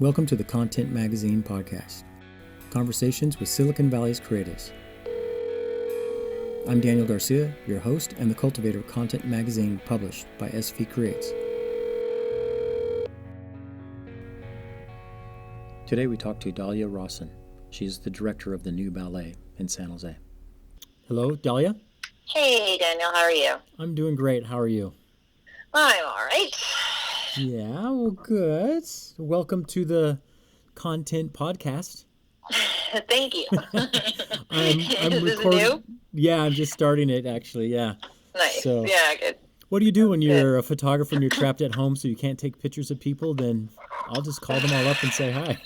Welcome to the Content Magazine podcast, conversations with Silicon Valley's creatives. I'm Daniel Garcia, your host and the cultivator of Content Magazine published by SV Creates. Today we talk to Dalia Rawson. She's the director of the new ballet in San Jose. Hello, Dalia. Hey, Daniel. How are you? I'm doing great. How are you? I'm all right. Yeah, well, good. Welcome to the Content Podcast. Thank you. I'm Is this recording. new? Yeah, I'm just starting it actually. Yeah. Nice. So, Yeah, good. what do you do when you're a photographer and you're trapped at home so you can't take pictures of people? Then I'll just call them all up and say hi.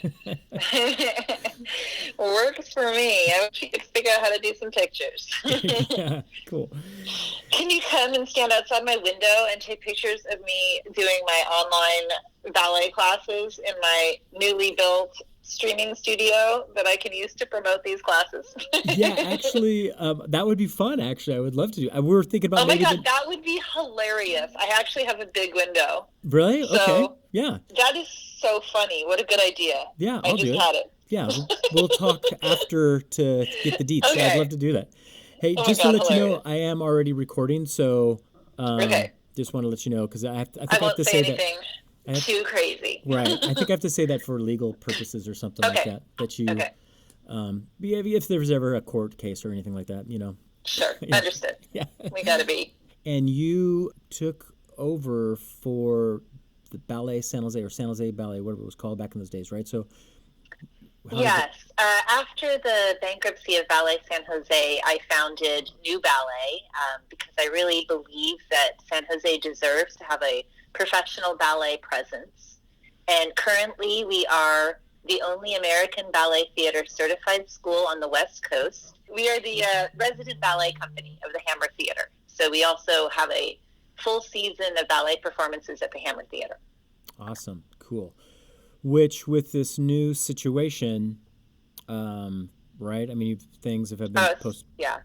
Works for me. I wish you could figure out how to do some pictures. Yeah, cool. Can you come and stand outside my window and take pictures of me doing my online ballet classes in my newly built streaming studio that I can use to promote these classes? Yeah, actually, that would be fun. Actually, I would love to do. We were thinking about. Oh my God, that would be hilarious. I actually have a big window. Really? So, okay. Yeah. That is so funny. What a good idea. Yeah, I just had it. Yeah, we'll talk after to get the deets. Okay. I'd love to do that. Hey, Oh just my to God, let you hilarious. know, I am already recording, so Okay. just want to let you know because I think I I have won't to say say that. anything too crazy. Right. I think I have to say that for legal purposes or something like Okay. that. That you, Okay. if there's ever a court case or anything like that, you know. Sure. Yeah. Understood. Yeah. We got to be. And you took over for the Ballet San Jose or San Jose Ballet, whatever it was called back in those days, right? So. Yes. After the bankruptcy of Ballet San Jose, I founded New Ballet because I really believe that San Jose deserves to have a professional ballet presence. And currently we are the only American ballet theater certified school on the West Coast. We are the resident ballet company of the Hammer Theater. So we also have a full season of ballet performances at the Hammer Theater. Awesome. Cool. Which, with this new situation, right? I mean, things have been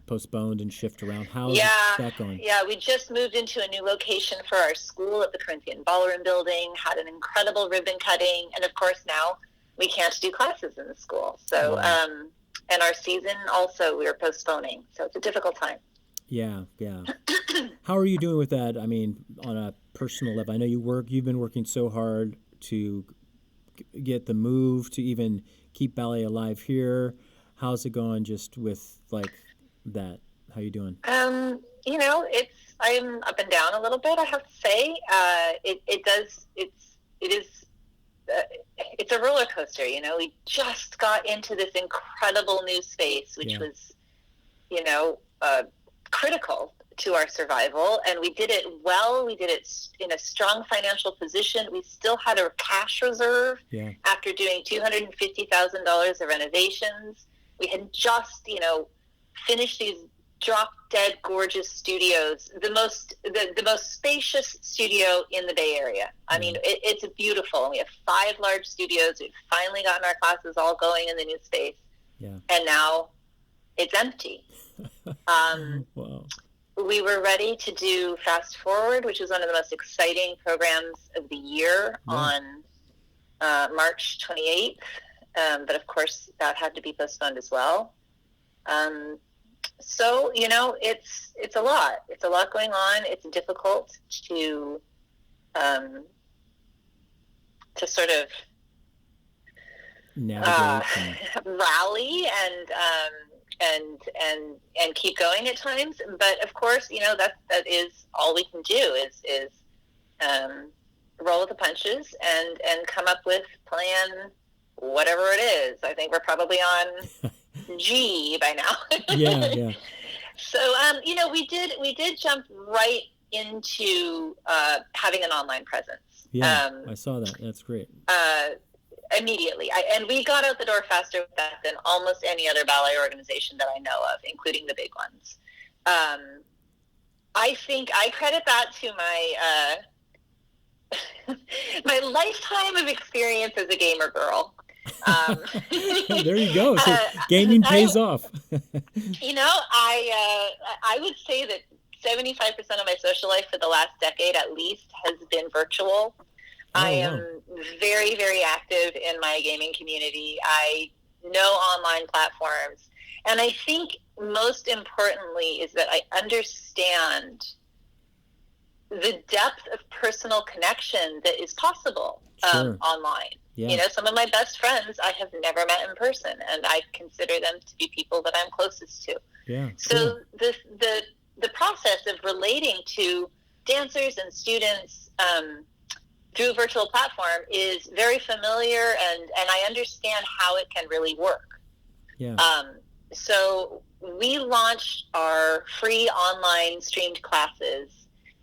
postponed and shifted around. How's that going? Yeah, we just moved into a new location for our school at the Corinthian Ballroom Building, had an incredible ribbon cutting, and of course now we can't do classes in the school. So, and our season also we are postponing. So it's a difficult time. Yeah, yeah. How are you doing with that? I mean, on a personal level, I know you've been working so hard to get the move to even keep ballet alive here. How's it going just with like that? How you doing? You know, I'm up and down a little bit, I have to say. It's a roller coaster, you know. We just got into this incredible new space, which was, you know, critical to our survival, and we did it well. We did it in a strong financial position. We still had a cash reserve after doing $250,000 of renovations. We had just, you know, finished these drop-dead gorgeous studios, the most spacious studio in the Bay Area. I mean, it's beautiful. We have 5 large studios. We've finally gotten our classes all going in the new space, and now it's empty. Wow. We were ready to do Fast Forward, which is one of the most exciting programs of the year on March 28th. But of course, that had to be postponed as well. So, you know, it's a lot. It's a lot going on. It's difficult to sort of navigate rally and keep going at times, but of course, you know, that is all we can do is roll with the punches and come up with plan whatever it is. I think we're probably on G by now. Yeah. So you know, we did jump right into having an online presence. I saw that. That's great. Immediately. And we got out the door faster with that than almost any other ballet organization that I know of, including the big ones. I think I credit that to my my lifetime of experience as a gamer girl. There you go. So gaming pays off. You know, I would say that 75% of my social life for the last decade at least has been virtual. I Oh, am wow. very, very active in my gaming community. I know online platforms. And I think most importantly is that I understand the depth of personal connection that is possible Sure. online. Yeah. Some of my best friends I have never met in person, and I consider them to be people that I'm closest to. Yeah. So Cool. the process of relating to dancers and students through a virtual platform is very familiar, and I understand how it can really work. Yeah. So we launched our free online streamed classes,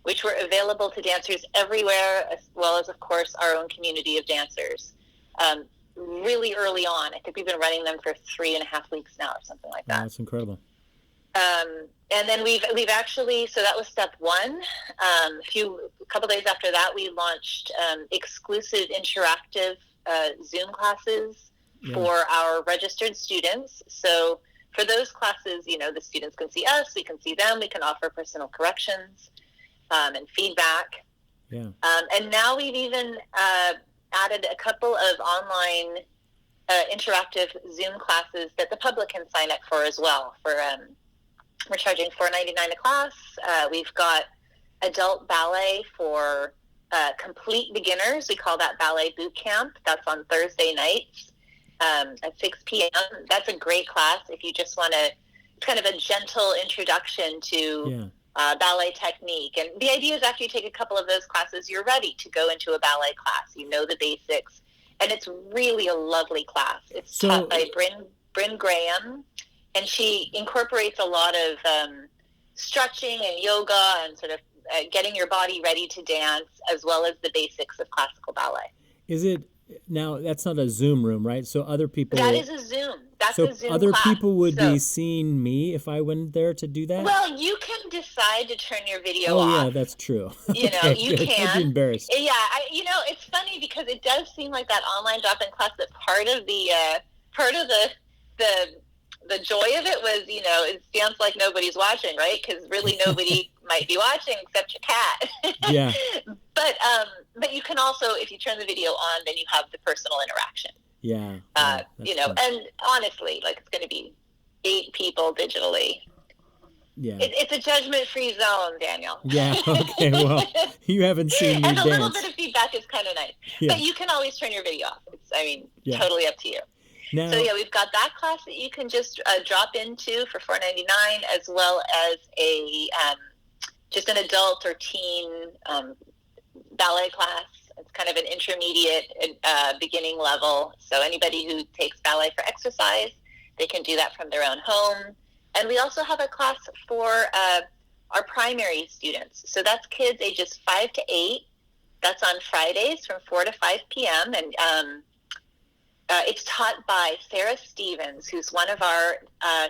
which were available to dancers everywhere, as well as, of course, our own community of dancers. Really early on. I think we've been running them for 3.5 weeks now, or something like Oh, that. that's incredible. And then we've actually, so that was step one. A couple days after that, we launched exclusive interactive Zoom classes for our registered students. So for those classes, the students can see us, we can see them, we can offer personal corrections and feedback. Yeah. And now we've even added a couple of online interactive Zoom classes that the public can sign up for as well. We're charging $4.99 a class. We've got adult ballet for complete beginners. We call that ballet boot camp. That's on Thursday nights at 6 p.m. That's a great class if you just want to, it's kind of a gentle introduction to ballet technique. And the idea is after you take a couple of those classes, you're ready to go into a ballet class. You know the basics. And it's really a lovely class. It's taught by Bryn Graham. And she incorporates a lot of stretching and yoga and sort of getting your body ready to dance, as well as the basics of classical ballet. Is it now? That's not a Zoom room, right? So other people. That is a Zoom. That's a Zoom other class. People would be seeing me if I went there to do that. Well, you can decide to turn your video off. Oh yeah, that's true. You can. I'd be embarrassed. Yeah, it's funny because it does seem like that online drop-in class that part of the joy of it was, it sounds like nobody's watching, right? Because really nobody might be watching except your cat. Yeah. But you can also, if you turn the video on, then you have the personal interaction. Yeah. And honestly, like, it's going to be 8 people digitally. Yeah. It's a judgment-free zone, Daniel. Yeah. Okay. Well, you haven't seen me and a dance. little bit of feedback is kind of nice. Yeah. But you can always turn your video off. It's, totally up to you. Now, So we've got that class that you can just drop into for $4.99, as well as just an adult or teen ballet class. It's kind of an intermediate beginning level. So anybody who takes ballet for exercise, they can do that from their own home. And we also have a class for our primary students. So that's kids ages 5 to 8. That's on Fridays from 4 to 5 p.m. And it's taught by Sarah Stevens, who's one of our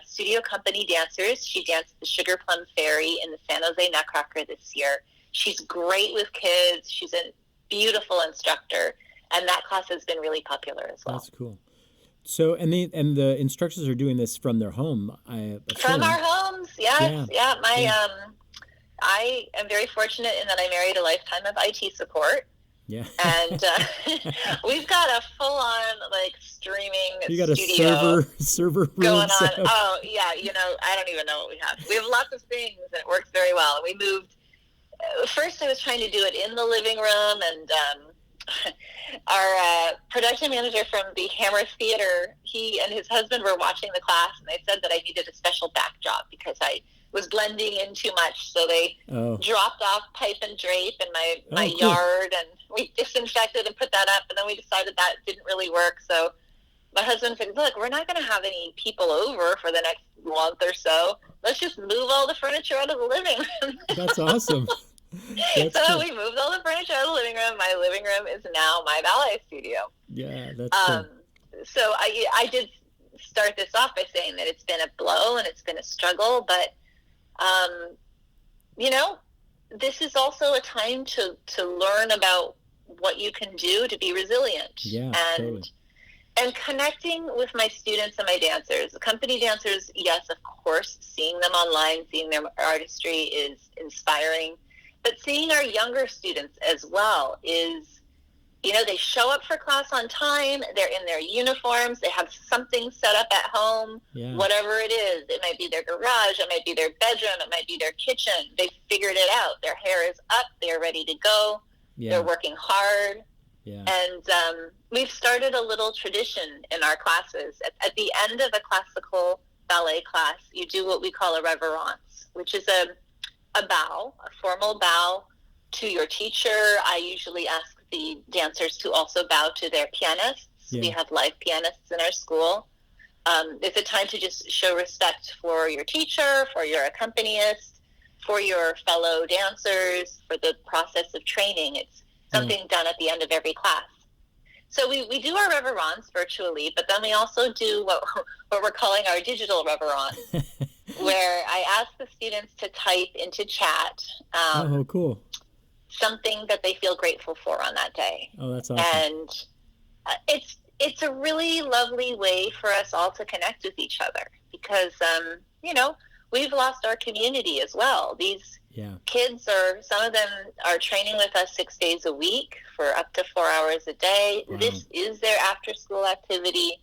studio company dancers. She danced the Sugar Plum Fairy in the San Jose Nutcracker this year. She's great with kids. She's a beautiful instructor, and that class has been really popular as well. That's cool. So, and the instructors are doing this from their home. From our homes, yes. Yeah. I am very fortunate in that I married a lifetime of IT support. Yeah. And we've got a full-on streaming you got studio a server room going on. set up. Oh yeah, I don't even know what we have. We have lots of things, and it works very well. And we moved. First, I was trying to do it in the living room, and our production manager from the Hammer Theater, he and his husband were watching the class, and they said that I needed a special backdrop because I was blending in too much. So they dropped off pipe and drape in my yard, and we disinfected and put that up. And then we decided that didn't really work. So my husband said, look, we're not going to have any people over for the next month or so. Let's just move all the furniture out of the living room. That's awesome. So we moved all the furniture out of the living room. My living room is now my ballet studio. Yeah, that's cool. So I did start this off by saying that it's been a blow and it's been a struggle, but this is also a time to learn about what you can do to be resilient. Yeah, totally. And connecting with my students and my dancers. The company dancers, yes, of course, seeing them online, seeing their artistry is inspiring. But seeing our younger students as well is They show up for class on time. They're in their uniforms. They have something set up at home, whatever it is. It might be their garage. It might be their bedroom. It might be their kitchen. They figured it out. Their hair is up. They're ready to go. They're working hard. And we've started a little tradition in our classes. At the end of a classical ballet class, you do what we call a reverence, which is a bow, a formal bow to your teacher. I usually ask the dancers to also bow to their pianists. We have live pianists in our school. It's a time to just show respect for your teacher, for your accompanist, for your fellow dancers, for the process of training. It's something done at the end of every class. So we do our reverence virtually, but then we also do what we're calling our digital reverence, where I ask the students to type into chat cool. something that they feel grateful for on that day. Oh, that's awesome. And it's a really lovely way for us all to connect with each other because, we've lost our community as well. These kids some of them are training with us 6 days a week for up to 4 hours a day. Wow. This is their after school activity.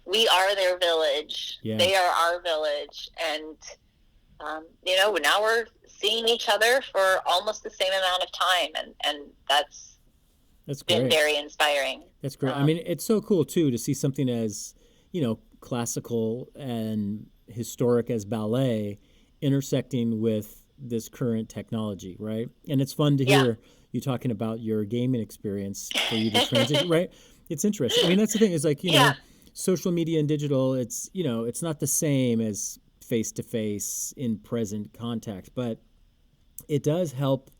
We are their village. They are our village. And, now we're seeing each other for almost the same amount of time. And that's been great. Very inspiring. That's great. I mean, it's so cool too, to see something as, classical and historic as ballet intersecting with this current technology, right? And it's fun to hear you talking about your gaming experience for you to transition, right? It's interesting. I mean, that's the thing is like, social media and digital, it's, it's not the same as face-to-face in present contact, but it does help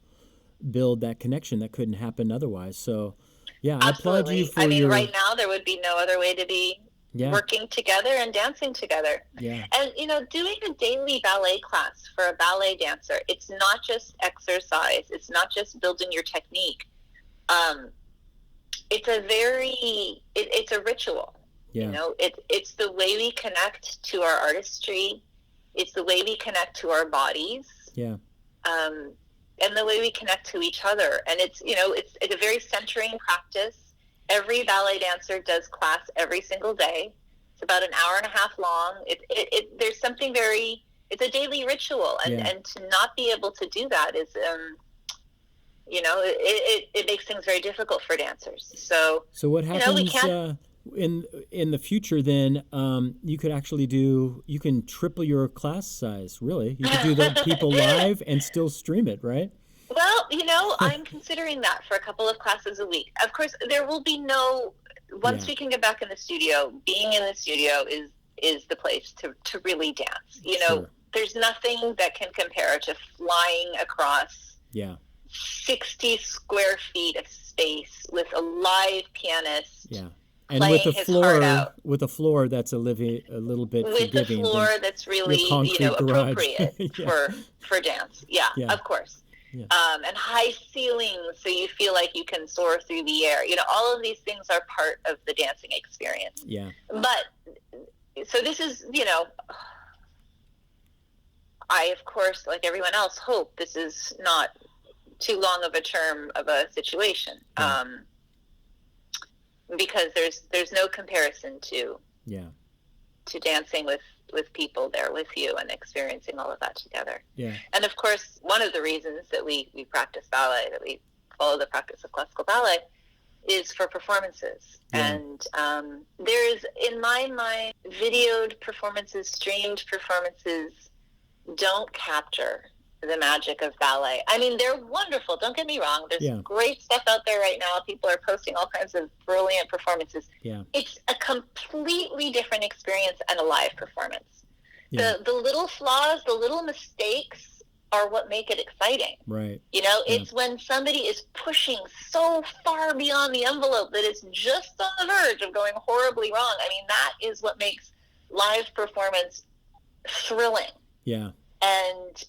build that connection that couldn't happen otherwise. So, I applaud you for right now there would be no other way to be working together and dancing together. And, doing a daily ballet class for a ballet dancer, it's not just exercise. It's not just building your technique. It's it's a ritual. It's the way we connect to our artistry. It's the way we connect to our bodies. And the way we connect to each other. And it's a very centering practice. Every ballet dancer does class every single day. It's about an hour and a half long. There's something it's a daily ritual. And to not be able to do that is, it makes things very difficult for dancers. So what happens in the future then? You could actually you can triple your class size, really. You could do the people live and still stream it, right? Well, I'm considering that for a couple of classes a week. Of course, there will be once we can get back in the studio, being in the studio is the place to really dance. Sure. There's nothing that can compare to flying across 60 square feet of space with a live pianist. And with a floor that's a little bit with forgiving. With a floor that's really appropriate for dance. Of course. And high ceilings, so you feel like you can soar through the air. All of these things are part of the dancing experience. But so this is, I of course, like everyone else, hope this is not too long of a term of a situation. Because there's no comparison to dancing with people there with you and experiencing all of that together. And of course, one of the reasons that we practice ballet, that we follow the practice of classical ballet, is for performances. And there's, in my mind, videoed performances, streamed performances don't capture the magic of ballet. I mean, they're wonderful. Don't get me wrong. There's great stuff out there right now. People are posting all kinds of brilliant performances. It's a completely different experience and a live performance. The little flaws, the little mistakes are what make it exciting. Right. It's when somebody is pushing so far beyond the envelope that it's just on the verge of going horribly wrong. I mean, that is what makes live performance thrilling. And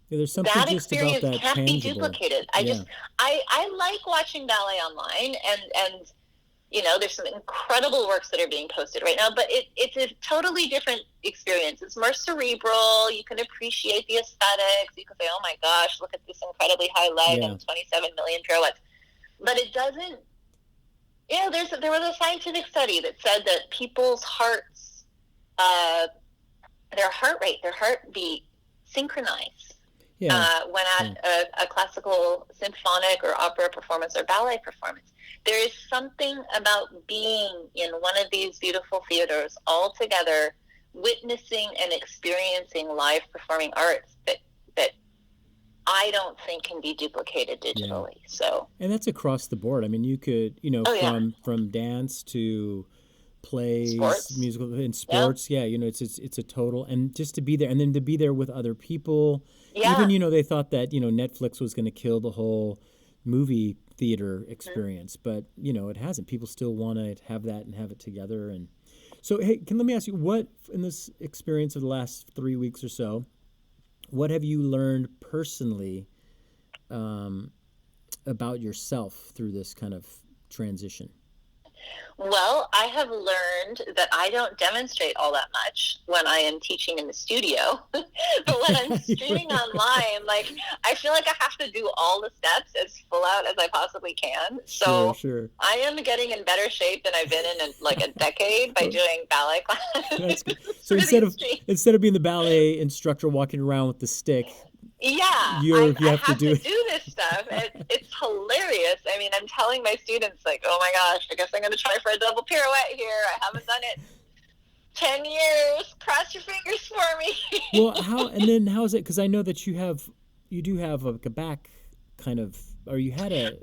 there's something that just experience about that can't tangible. be duplicated. I like watching ballet online, and there's some incredible works that are being posted right now, but it's a totally different experience. It's more cerebral. You can appreciate the aesthetics. You can say, oh my gosh, look at this incredibly high leg and 27 million pirouettes. But it doesn't There was a scientific study that said that people's hearts, uh, their heartbeat synchronize Yeah. when at a classical symphonic or opera performance or ballet performance. There is something about being in one of these beautiful theaters all together, witnessing and experiencing live performing arts that I don't think can be duplicated digitally. Yeah. So, And that's across the board. I mean, you could, oh yeah, from dance to plays, sports, musical, in yeah, sports. Yeah, it's a total, and just to be there, and then to be there with other people. Even yeah. they thought that Netflix was going to kill the whole movie theater Mm-hmm. experience, but it hasn't. People still want to have that and have it together. And so, hey, let me ask you, what in this experience of the last 3 weeks or so, what have you learned personally um, about yourself through this kind of transition? Well, I have learned that I don't demonstrate all that much when I am teaching in the studio. But when I'm streaming online, like, I feel like I have to do all the steps as full out as I possibly can. Sure, So sure. I am getting in better shape than I've been in like a decade by doing ballet That's classes good. So for instead these of streams. being the ballet instructor walking around with the stick, Yeah, you I have to have do to it. do this stuff. It's hilarious. I mean, I'm telling my students, like, oh my gosh, I guess I'm going to try for a double pirouette here. I haven't done it 10 years. Cross your fingers for me. Well, how is it? Because I know that you do have like a back kind of, or you had a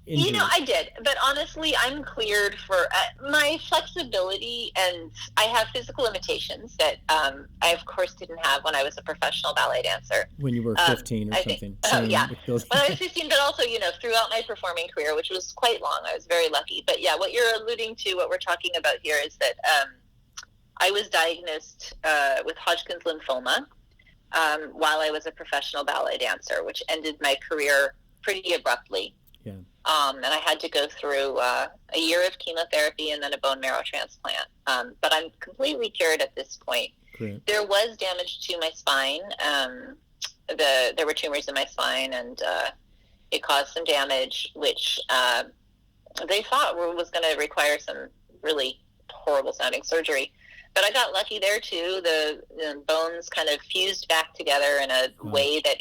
injury. I did. But honestly, I'm cleared for my flexibility, and I have physical limitations that I, of course, didn't have when I was a professional ballet dancer. When you were 15 or I think, something. oh, Same yeah. with those. When I was 15, but also, throughout my performing career, which was quite long, I was very lucky. But yeah, what you're alluding to, what we're talking about here is that I was diagnosed with Hodgkin's lymphoma while I was a professional ballet dancer, which ended my career pretty abruptly. Yeah. And I had to go through a year of chemotherapy and then a bone marrow transplant. But I'm completely cured at this point. Great. There was damage to my spine. There were tumors in my spine, and it caused some damage, which they thought was going to require some really horrible sounding surgery. But I got lucky there too. The bones kind of fused back together in a way that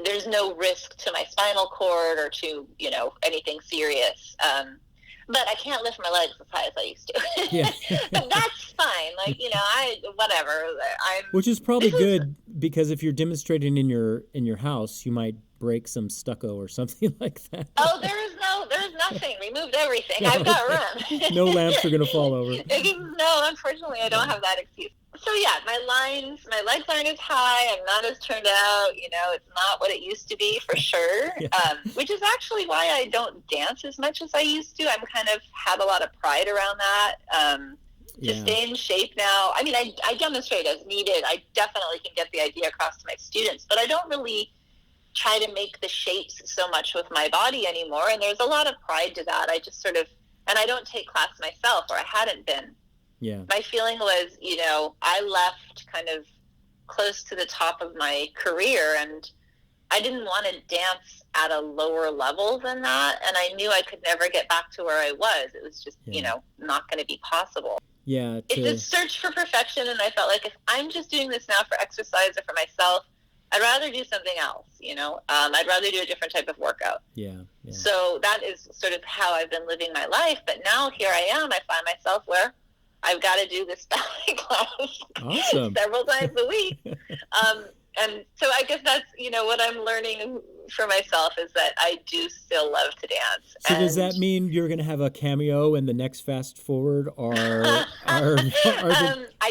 there's no risk to my spinal cord or to, anything serious. But I can't lift my legs as high as I used to. Yeah. But that's fine. Like, whatever. Which is probably good, because if you're demonstrating in your house, you might break some stucco or something like that. Oh, there's nothing. We moved everything. I've got room. No lamps are going to fall over. No, unfortunately, I don't have that excuse. So yeah, my legs aren't as high. I'm not as turned out. It's not what it used to be for sure. Yeah. Which is actually why I don't dance as much as I used to. I'm kind of have a lot of pride around that. To stay in shape now. I mean, I demonstrate as needed. I definitely can get the idea across to my students, but I don't really try to make the shapes so much with my body anymore. And there's a lot of pride to that. I just and I don't take class myself, or I hadn't been. Yeah. My feeling was, I left kind of close to the top of my career, and I didn't want to dance at a lower level than that. And I knew I could never get back to where I was. It was just, not going to be possible. Yeah. It's a search for perfection. And I felt like if I'm just doing this now for exercise or for myself, I'd rather do something else, I'd rather do a different type of workout. Yeah. So that is sort of how I've been living my life. But now here I am. I find myself where I've got to do this ballet class several times a week. And so I guess that's, what I'm learning for myself is that I do still love to dance. So does that mean you're going to have a cameo in the next Fast Forward, or the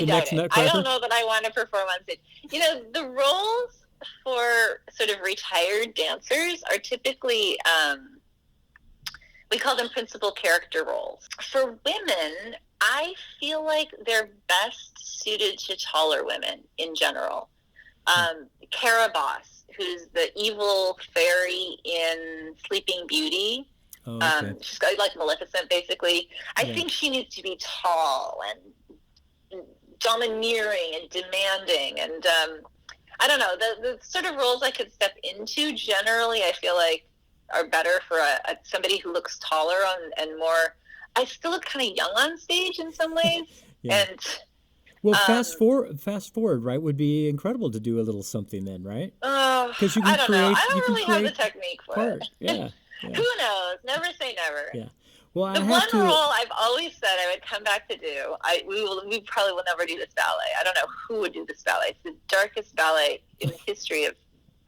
next Nutcracker? I don't know that I want to perform on stage. The roles for sort of retired dancers are typically, we call them principal character roles. For women, I feel like they're best suited to taller women in general. Caraboss, who's the evil fairy in Sleeping Beauty. Oh, okay. She's got like Maleficent, basically. I think she needs to be tall and domineering and demanding. And I don't know, the sort of roles I could step into generally, I feel like are better for somebody who looks taller and more. I still look kind of young on stage in some ways, Yeah. and Well, fast forward, right? Would be incredible to do a little something then, right? Because I don't know. I you don't can really have the create technique for it. part. Yeah, yeah, Who knows? Never say never. yeah. Well, I The have one role to. I've always said I would come back to do, we probably will never do this ballet. I don't know who would do this ballet. It's the darkest ballet in the history of,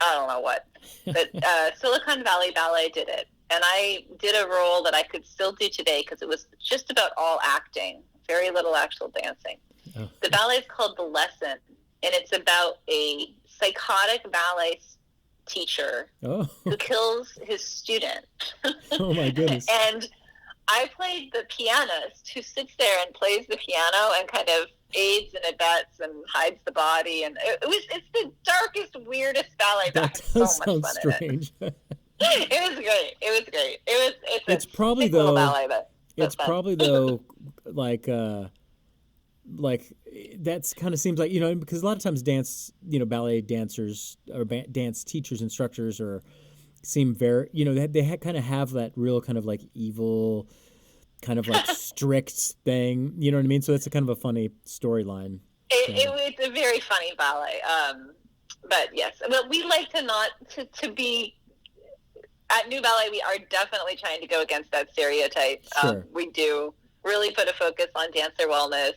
I don't know what. But Silicon Valley Ballet did it. And I did a role that I could still do today because it was just about all acting, very little actual dancing. Oh. The ballet is called The Lesson, and it's about a psychotic ballet teacher who kills his student. Oh, my goodness. And I played the pianist who sits there and plays the piano and kind of aids and abets and hides the body. And it's the darkest, weirdest ballet. That does sound strange. It was great. It's probably though. Ballet, it's probably though like that's kind of seems like, you know, because a lot of times dance, you know, ballet dancers or dance teachers, instructors seem very, you know, they kind of have that real kind of like evil, kind of like strict thing. You know what I mean? So it's a kind of a funny storyline. It's a very funny ballet. But yes, but we like to be. At New Ballet, we are definitely trying to go against that stereotype. Sure. We do really put a focus on dancer wellness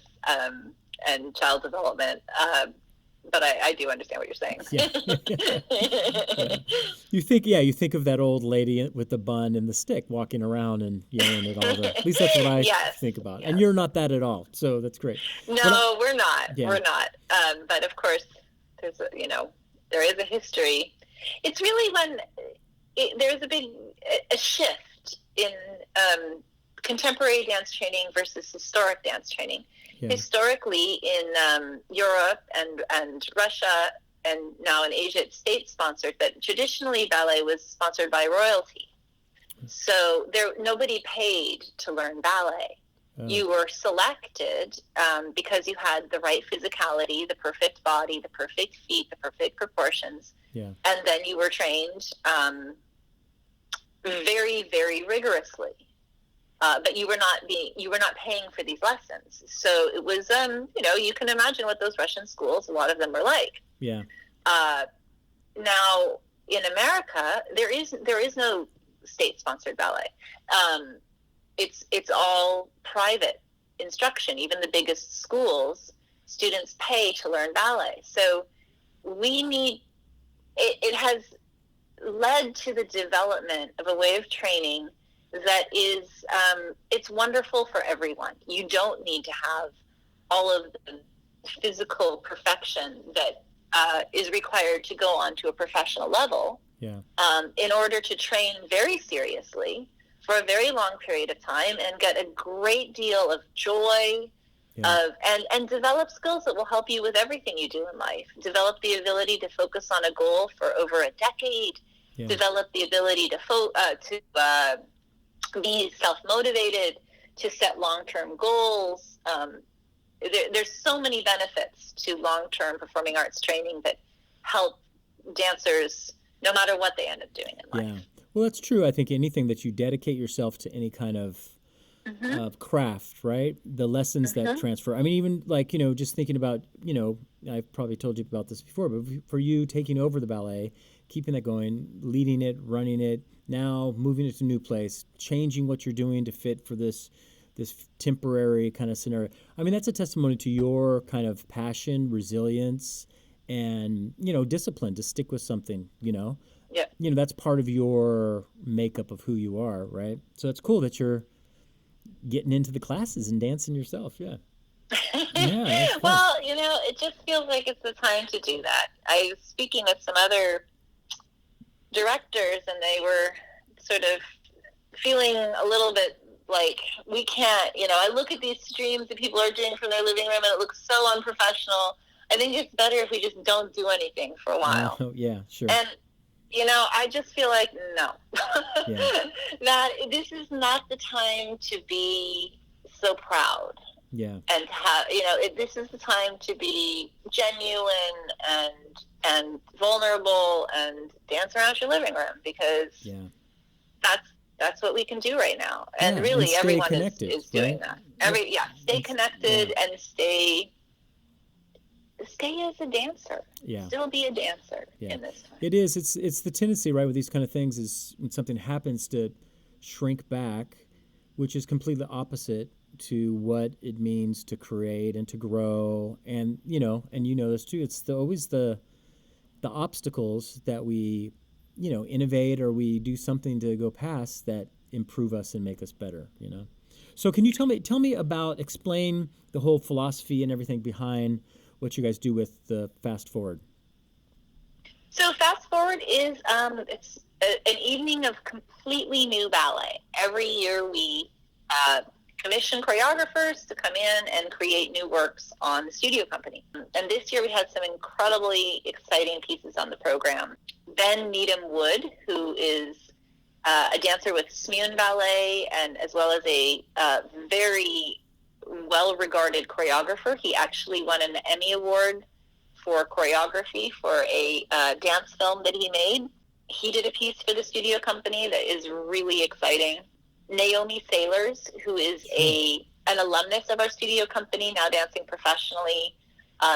and child development. But I do understand what you're saying. Yeah. You think of that old lady with the bun and the stick walking around and yelling at all the. At least that's what I think about. Yes. And you're not that at all, so that's great. No, we're not. Yeah. We're not. But of course, there is a history. It's really when. There's a shift in contemporary dance training versus historic dance training. Yeah. Historically, in Europe and Russia and now in Asia, it's state-sponsored, but traditionally ballet was sponsored by royalty. So nobody paid to learn ballet. Oh. You were selected because you had the right physicality, the perfect body, the perfect feet, the perfect proportions. Yeah. And then you were trained very, very rigorously. But you were not paying for these lessons. So it was, you can imagine what those Russian schools, a lot of them were like. Yeah. Now in America, there is no state-sponsored ballet. It's all private instruction. Even the biggest schools, students pay to learn ballet. So it has led to the development of a way of training that is, it's wonderful for everyone. You don't need to have all of the physical perfection that is required to go on to a professional level. Yeah. In order to train very seriously for a very long period of time and get a great deal of joy, and develop skills that will help you with everything you do in life. Develop the ability to focus on a goal for over a decade. Yeah. Develop the ability to be self-motivated, to set long-term goals. There's so many benefits to long-term performing arts training that help dancers no matter what they end up doing in life. Yeah. Well, that's true. I think anything that you dedicate yourself to any kind of craft, right? The lessons that transfer. I mean, even like, just thinking about, I've probably told you about this before, but for you taking over the ballet, keeping that going, leading it, running it, now moving it to a new place, changing what you're doing to fit for this temporary kind of scenario. I mean, that's a testimony to your kind of passion, resilience, and, discipline to stick with something, Yeah. That's part of your makeup of who you are, right? So it's cool that you're getting into the classes and dancing yourself. Yeah. Yeah. Well, it just feels like it's the time to do that. I was speaking with some other directors, and they were sort of feeling a little bit like, we can't, I look at these streams that people are doing from their living room, and it looks so unprofessional. I think it's better if we just don't do anything for a while. Yeah, sure. And I just feel like, no, that this is not the time to be so proud. Yeah. And this is the time to be genuine and vulnerable and dance around your living room, because that's what we can do right now. Yeah, And really, and stay everyone connected, is doing right? that. Stay connected Yeah. and stay as a dancer. Yeah. Still be a dancer Yeah. in this time. It is. It's the tendency, right, with these kind of things is when something happens to shrink back, which is completely opposite to what it means to create and to grow. And this too. It's always the obstacles that we, innovate or we do something to go past that improve us and make us better. So can you explain the whole philosophy and everything behind what you guys do with the Fast Forward? So Fast Forward is it's an evening of completely new ballet. Every year we commission choreographers to come in and create new works on the studio company. And this year we had some incredibly exciting pieces on the program. Ben Needham Wood, who is a dancer with Smune Ballet and as well as a very well-regarded choreographer. He actually won an Emmy Award for choreography for a dance film that he made. He did a piece for the studio company that is really exciting. Naomi Sailors, who is an alumnus of our studio company, now dancing professionally.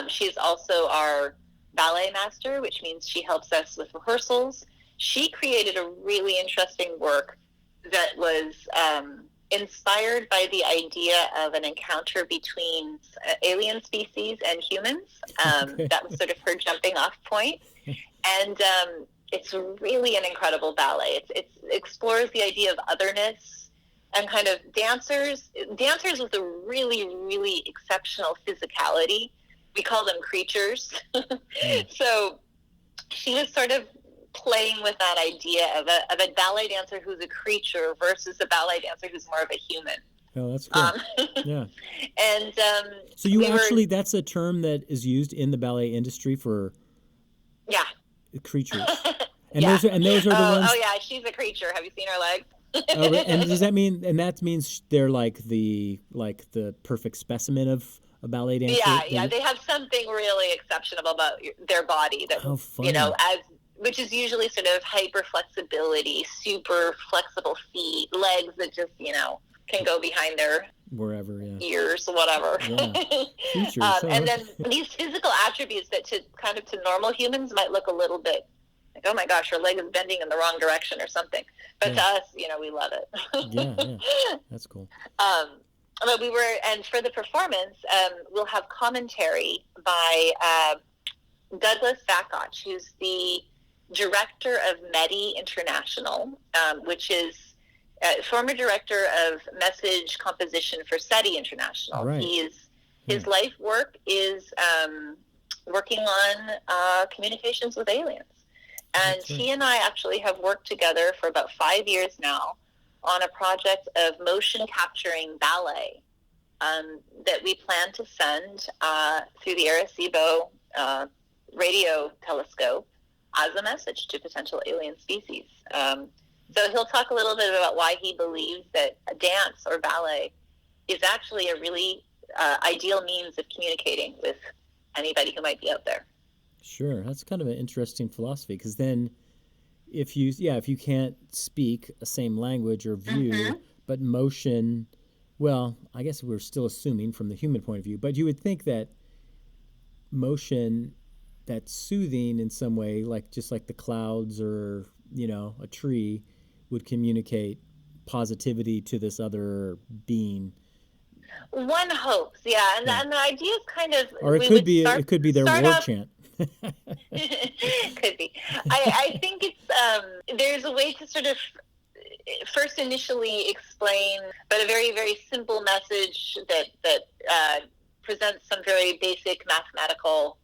She's also our ballet master, which means she helps us with rehearsals. She created a really interesting work that was inspired by the idea of an encounter between alien species and humans. That was sort of her jumping off point. And it's really an incredible ballet. It explores the idea of otherness and kind of dancers with a really, really exceptional physicality. We call them creatures. So she was sort of playing with that idea of a ballet dancer who's a creature versus a ballet dancer who's more of a human. Oh, that's cool. Yeah. And so that's a term that is used in the ballet industry for creatures. And those are the ones. Oh yeah, she's a creature. Have you seen her legs? And does that mean? And that means they're like the perfect specimen of a ballet dancer. Yeah. They have something really exceptional about their body that which is usually sort of hyper flexibility, super flexible feet, legs that just can go behind their ears, whatever. Yeah. And then these physical attributes that to normal humans might look a little bit like, oh my gosh, her leg is bending in the wrong direction or something. But to us, we love it. Yeah. That's cool. But and for the performance, we'll have commentary by Douglas Vakoch, who's the director of MEDI International, which is former director of message composition for SETI International. Right. His life work is working on communications with aliens. And he and I actually have worked together for about 5 years now on a project of motion capturing ballet that we plan to send through the Arecibo radio telescope as a message to potential alien species. So he'll talk a little bit about why he believes that a dance or ballet is actually a really ideal means of communicating with anybody who might be out there. Sure, that's kind of an interesting philosophy, because then if you can't speak a same language or view, but motion, well, I guess we're still assuming from the human point of view, but you would think that motion that's soothing in some way, just like the clouds or a tree, would communicate positivity to this other being. One hopes, and the idea is kind of, or it could be their war chant. Could be. I think it's there's a way to sort of first initially explain, but a very, very simple message that presents some very basic mathematical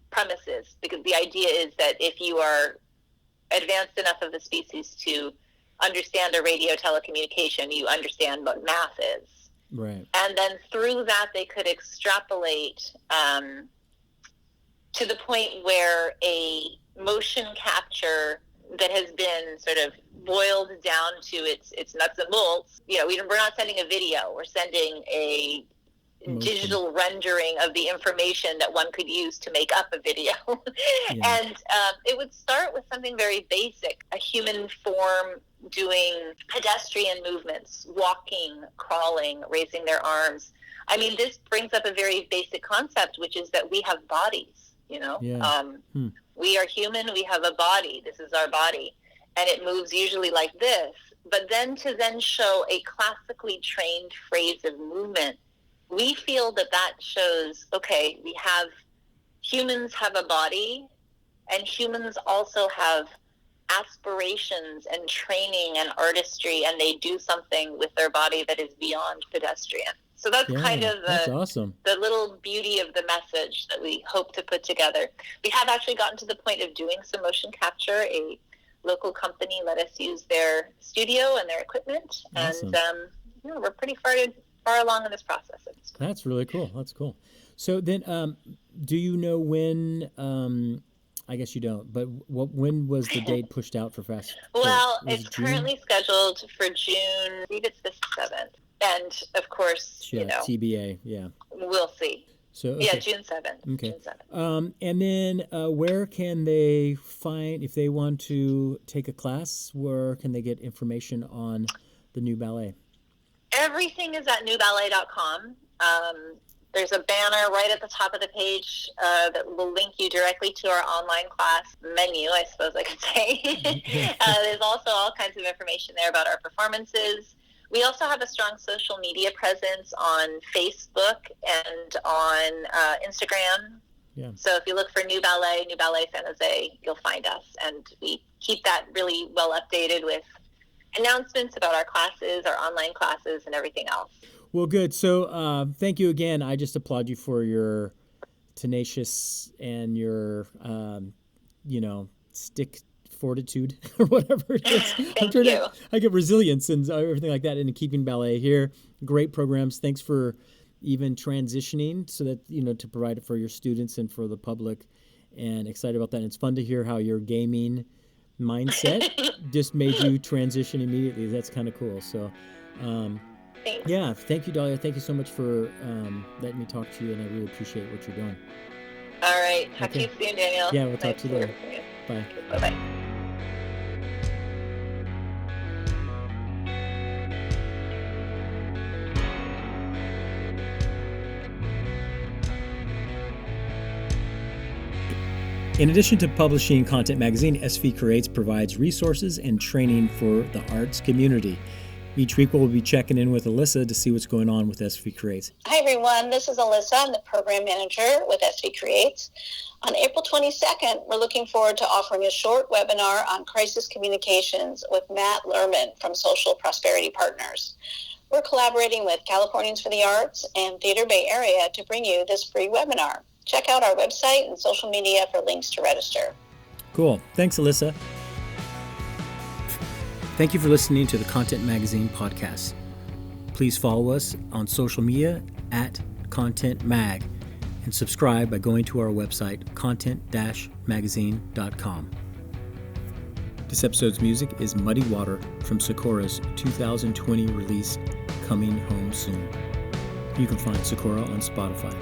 premises, because the idea is that if you are advanced enough of the species to understand a radio telecommunication, you understand what math is. Right. And then through that, they could extrapolate to the point where a motion capture that has been sort of boiled down to its nuts and bolts. We're not sending a video. We're sending a digital rendering of the information that one could use to make up a video. And it would start with something very basic, a human form doing pedestrian movements, walking, crawling, raising their arms. I mean, this brings up a very basic concept, which is that we have bodies, you know. Yeah. We are human, we have a body. This is our body. And it moves usually like this. But then to then show a classically trained phrase of movement, we feel that that shows, okay, humans have a body, and humans also have aspirations and training and artistry, and they do something with their body that is beyond pedestrian. So that's kind of awesome. The little beauty of the message that we hope to put together. We have actually gotten to the point of doing some motion capture. A local company let us use their studio and their equipment. Awesome. And we're pretty far along in this process. That's really cool. That's cool. So then, do you know when? I guess you don't. But when was the date pushed out for Fast? Well, it's currently scheduled for June. I believe it's the 7th. And of course, TBA. Yeah, we'll see. So okay. June 7th. Okay. June 7th. And then where can they find, if they want to take a class, where can they get information on the new ballet? Everything is at newballet.com. There's a banner right at the top of the page that will link you directly to our online class menu, I suppose I could say. There's also all kinds of information there about our performances. We also have a strong social media presence on Facebook and on Instagram. Yeah. So if you look for New Ballet San Jose, you'll find us. And we keep that really well updated with announcements about our classes, our online classes, and everything else. Well, good. So thank you again. I just applaud you for your tenacious and your, stick fortitude or whatever it is. Thank you. I get resilience and everything like that into keeping ballet here. Great programs. Thanks for even transitioning so that, to provide it for your students and for the public, and excited about that. And it's fun to hear how your gaming mindset just made you transition immediately. That's kind of cool. So, Thanks. Yeah, thank you, Dalia. Thank you so much for letting me talk to you, and I really appreciate what you're doing. All right. Talk to you soon, Daniel. Yeah, we'll talk to you later. Bye. Bye-bye. In addition to publishing Content Magazine, SV Creates provides resources and training for the arts community. Each week we'll be checking in with Alyssa to see what's going on with SV Creates. Hi everyone, this is Alyssa. I'm the program manager with SV Creates. On April 22nd, we're looking forward to offering a short webinar on crisis communications with Matt Lerman from Social Prosperity Partners. We're collaborating with Californians for the Arts and Theater Bay Area to bring you this free webinar. Check out our website and social media for links to register. Cool. Thanks, Alyssa. Thank you for listening to the Content Magazine podcast. Please follow us on social media at Content Mag and subscribe by going to our website, content-magazine.com. This episode's music is Muddy Water from Sakura's 2020 release, Coming Home Soon. You can find Sakura on Spotify.